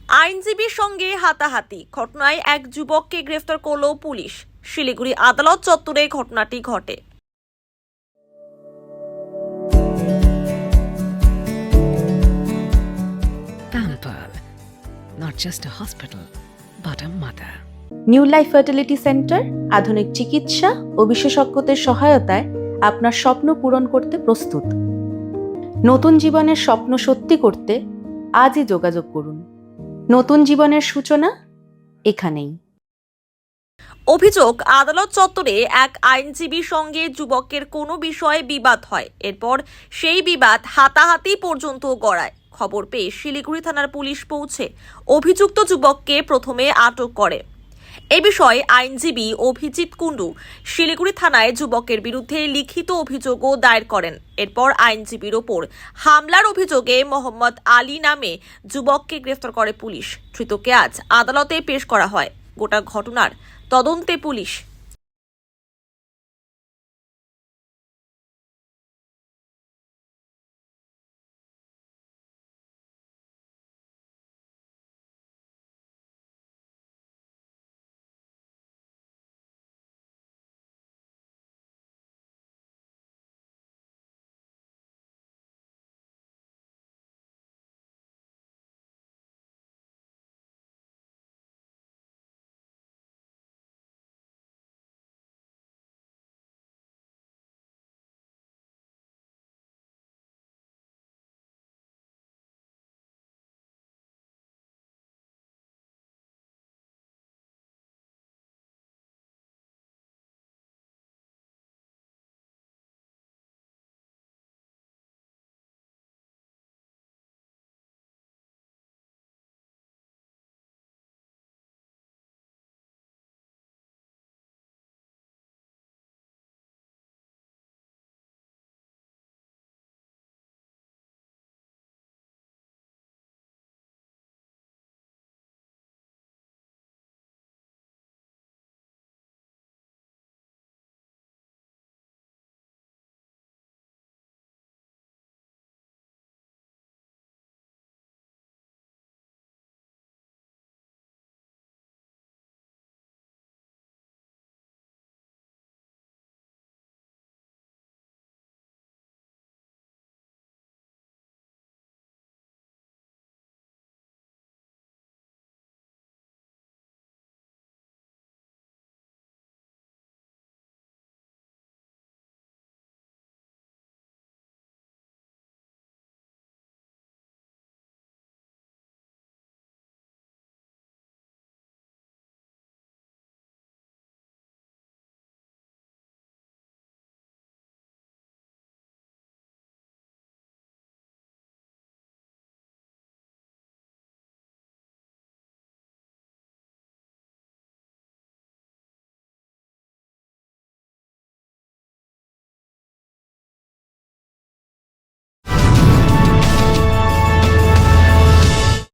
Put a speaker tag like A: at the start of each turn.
A: আইনজীবীর সঙ্গে হাতাহাতি ঘটনায় এক যুবককে গ্রেফতার করল পুলিশ। শিলিগুড়ি আদালত চত্বরে ঘটনাটি ঘটে।
B: Pampered, not just a hospital, but a mother.
C: New life fertility centre আধুনিক চিকিৎসা ও বিশেষজ্ঞদের সহায়তায় আপনার স্বপ্ন পূরণ করতে প্রস্তুত। নতুন জীবনের স্বপ্ন সত্যি করতে আজই যোগাযোগ করুন। নতুন জীবনের সূচনা এখানেই।
A: অভিযোগ, আদালত চত্বরে এক আইনজীবীর সঙ্গে যুবকের কোনো বিষয়ে বিবাদ হয়। এরপর সেই বিবাদ হাতাহাতি পর্যন্ত গড়ায়। খবর পেয়ে শিলিগুড়ি থানার পুলিশ পৌঁছে অভিযুক্ত যুবককে প্রথমে আটক করে। এ বিষয়ে আইনজীবী অভিজিৎ কুণ্ডু শিলিগুড়ি থানায় যুবকের বিরুদ্ধে লিখিত অভিযোগও দায়ের করেন। এরপর আইনজীবীর ওপর হামলার অভিযোগে মোহাম্মদ আলী নামে যুবককে গ্রেফতার করে পুলিশ। ধৃতকে আজ আদালতে পেশ করা হয়। গোটা ঘটনার তদন্তে পুলিশ।